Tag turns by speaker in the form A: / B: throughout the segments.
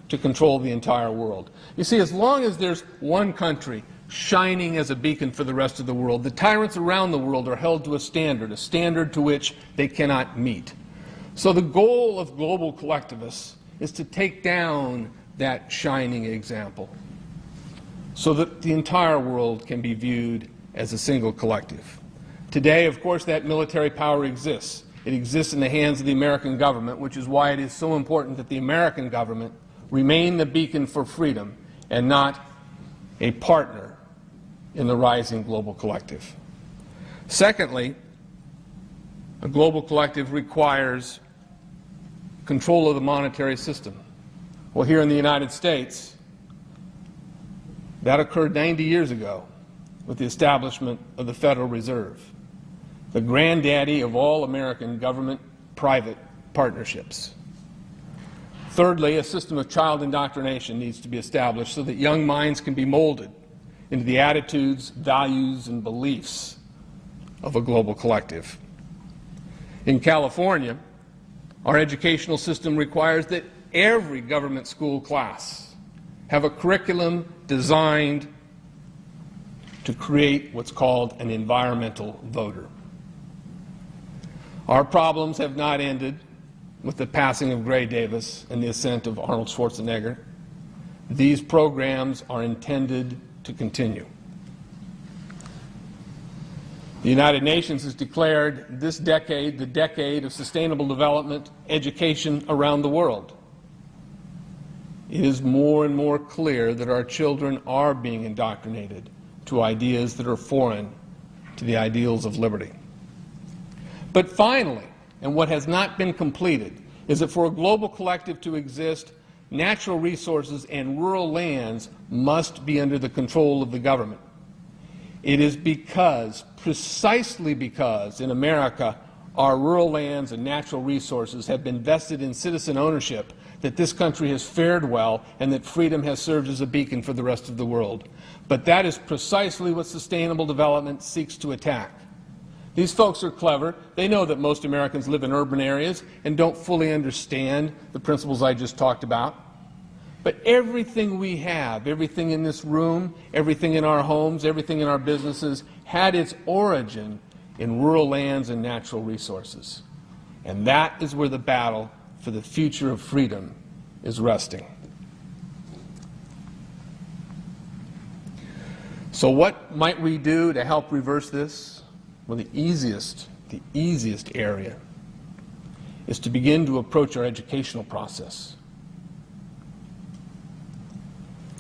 A: to control the entire world. You see, as long as there's one country shining as a beacon for the rest of the world, the tyrants around the world are held to a standard to which they cannot meet. So the goal of global collectivists is to take down that shining example so that the entire world can be viewed as a single collective. Today, of course, that military power exists. It exists in the hands of the American government, which is why it is so important that the American government remain the beacon for freedom and not a partner in the rising global collective. Secondly, a global collective requires control of the monetary system. Well, here in the United States, that occurred 90 years ago with the establishment of the Federal Reserve, the granddaddy of all American government-private partnerships. Thirdly, a system of child indoctrination needs to be established so that young minds can be molded into the attitudes, values, and beliefs of a global collective. In California, our educational system requires that every government school class have a curriculum designed to create what's called an environmental voter. Our problems have not ended with the passing of Gray Davis and the ascent of Arnold Schwarzenegger. These programs are intended to continue. The United Nations has declared this decade the decade of sustainable development education around the world. It is more and more clear that our children are being indoctrinated to ideas that are foreign to the ideals of liberty. But finally, and what has not been completed, is that for a global collective to exist, natural resources and rural lands must be under the control of the government. It is precisely because in America our rural lands and natural resources have been vested in citizen ownership that this country has fared well and that freedom has served as a beacon for the rest of the world. But that is precisely what sustainable development seeks to attack. These folks are clever. They know that most Americans live in urban areas and don't fully understand the principles I just talked about. But everything we have, everything in this room, everything in our homes, everything in our businesses, had its origin in rural lands and natural resources. And that is where the battle for the future of freedom is resting. So what might we do to help reverse this? Well, the easiest area is to begin to approach our educational process.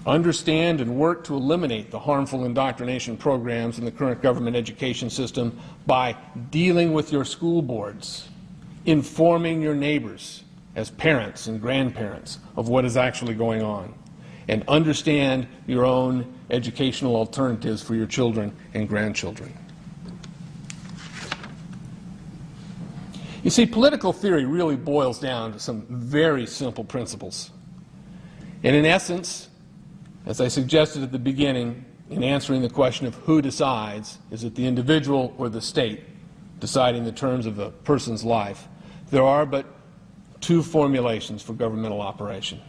A: Understand and work to eliminate the harmful indoctrination programs in the current government education system by dealing with your school boards, informing your neighbors as parents and grandparents of what is actually going on, and understand your own educational alternatives for your children and grandchildren. You see, political theory really boils down to some very simple principles. And in essence, as I suggested at the beginning, in answering the question of who decides, is it the individual or the state deciding the terms of a person's life, there are but two formulations for governmental operation.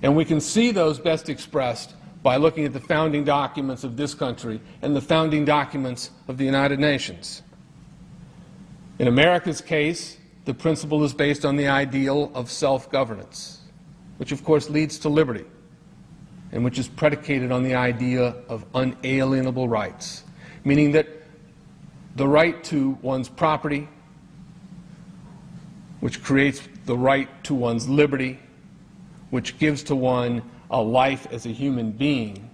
A: And we can see those best expressed by looking at the founding documents of this country and the founding documents of the United Nations. In America's case, the principle is based on the ideal of self-governance, which of course leads to liberty, and which is predicated on the idea of unalienable rights, meaning that the right to one's property, which creates the right to one's liberty, which gives to one a life as a human being,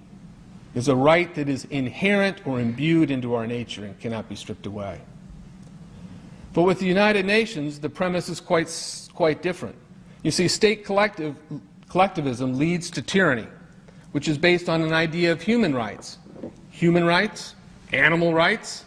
A: is a right that is inherent or imbued into our nature and cannot be stripped away. But with the United Nations, the premise is quite different. You see, state collectivism leads to tyranny, which is based on an idea of human rights. Human rights, animal rights.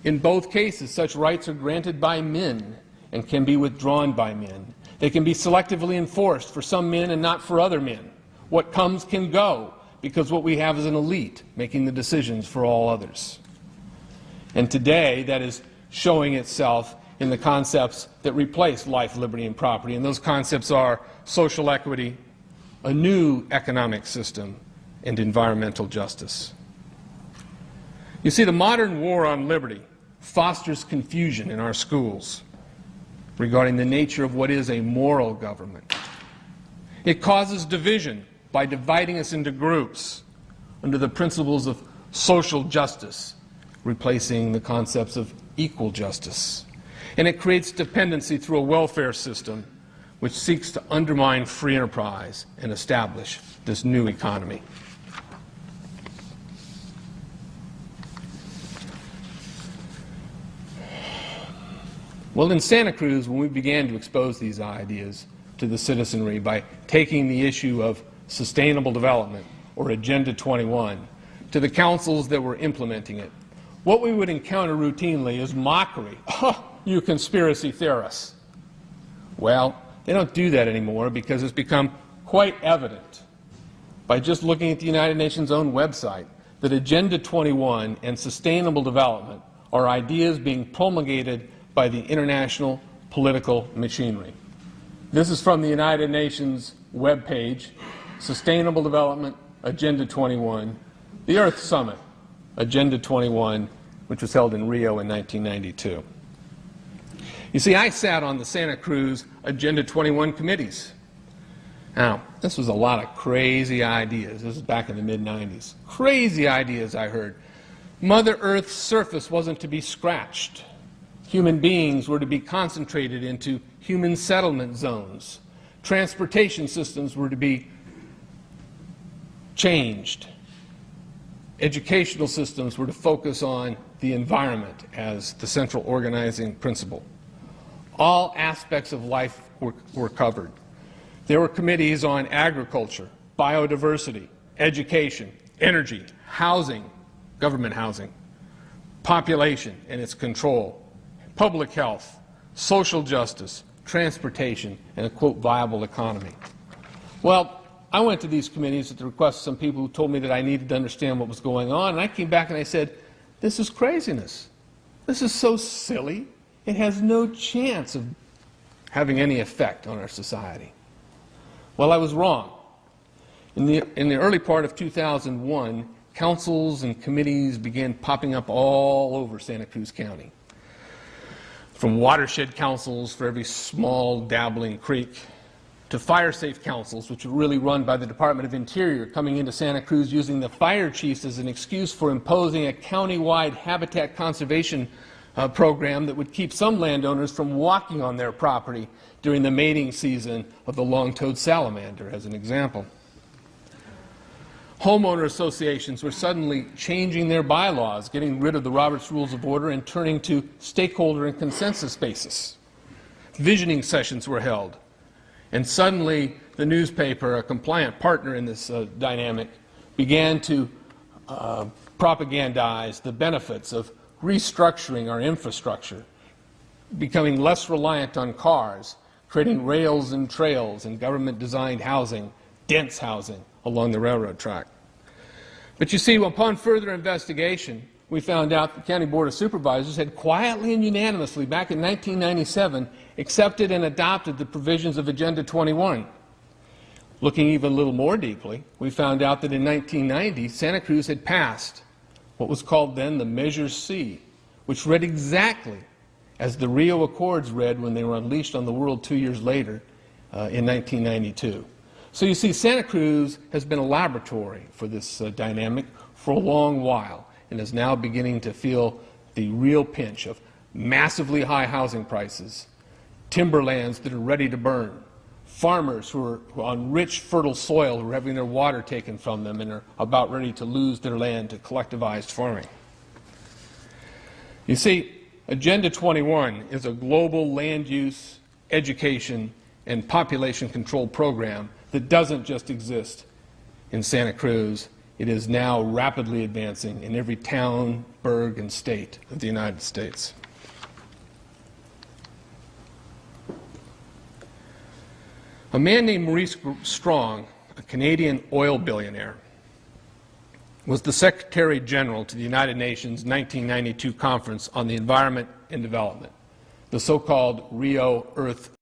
A: In both cases, such rights are granted by men and can be withdrawn by men. They can be selectively enforced for some men and not for other men. What comes can go, because what we have is an elite making the decisions for all others. And today, that is showing itself in the concepts that replace life, liberty, and property. And those concepts are social equity, a new economic system, and environmental justice. You see, the modern war on liberty fosters confusion in our schools regarding the nature of what is a moral government. It causes division by dividing us into groups under the principles of social justice, replacing the concepts of equal justice. And it creates dependency through a welfare system which seeks to undermine free enterprise and establish this new economy. Well, in Santa Cruz, when we began to expose these ideas to the citizenry by taking the issue of sustainable development, or Agenda 21, to the councils that were implementing it, what we would encounter routinely is mockery. Oh, you conspiracy theorists. Well, they don't do that anymore because it's become quite evident by just looking at the United Nations' own website that Agenda 21 and sustainable development are ideas being promulgated by the international political machinery. This is from the United Nations webpage, Sustainable Development, Agenda 21, the Earth Summit, Agenda 21, which was held in Rio in 1992. You see, I sat on the Santa Cruz Agenda 21 committees. Now, this was a lot of crazy ideas. This was back in the mid-90s. Crazy ideas I heard. Mother Earth's surface wasn't to be scratched. Human beings were to be concentrated into human settlement zones. Transportation systems were to be changed. Educational systems were to focus on the environment as the central organizing principle. All aspects of life were covered. There were committees on agriculture, biodiversity, education, energy, housing, government housing, population and its control, public health, social justice, transportation, and a, quote, viable economy. Well, I went to these committees at the request of some people who told me that I needed to understand what was going on, and I came back and I said, this is craziness. This is so silly. It has no chance of having any effect on our society. Well, I was wrong. In the early part of 2001, councils and committees began popping up all over Santa Cruz County. From watershed councils for every small dabbling creek, to fire-safe councils, which were really run by the Department of Interior, coming into Santa Cruz using the fire chiefs as an excuse for imposing a county-wide habitat conservation program that would keep some landowners from walking on their property during the mating season of the long-toed salamander, as an example. Homeowner associations were suddenly changing their bylaws, getting rid of the Roberts Rules of Order and turning to stakeholder and consensus basis. Visioning sessions were held. And suddenly, the newspaper, a compliant partner in this dynamic, began to propagandize the benefits of restructuring our infrastructure, becoming less reliant on cars, creating rails and trails and government-designed housing, dense housing, along the railroad track. But you see, upon further investigation, we found out the County Board of Supervisors had quietly and unanimously, back in 1997, accepted and adopted the provisions of Agenda 21. Looking even a little more deeply, we found out that in 1990, Santa Cruz had passed what was called then the Measure C, which read exactly as the Rio Accords read when they were unleashed on the world 2 years later in 1992. So you see, Santa Cruz has been a laboratory for this dynamic for a long while, and is now beginning to feel the real pinch of massively high housing prices, timberlands that are ready to burn, farmers who are on rich, fertile soil who are having their water taken from them and are about ready to lose their land to collectivized farming. You see, Agenda 21 is a global land use, education, and population control program that doesn't just exist in Santa Cruz. It is now rapidly advancing in every town, burg, and state of the United States. A man named Maurice Strong, a Canadian oil billionaire, was the Secretary General to the United Nations 1992 Conference on the Environment and Development, the so-called Rio Earth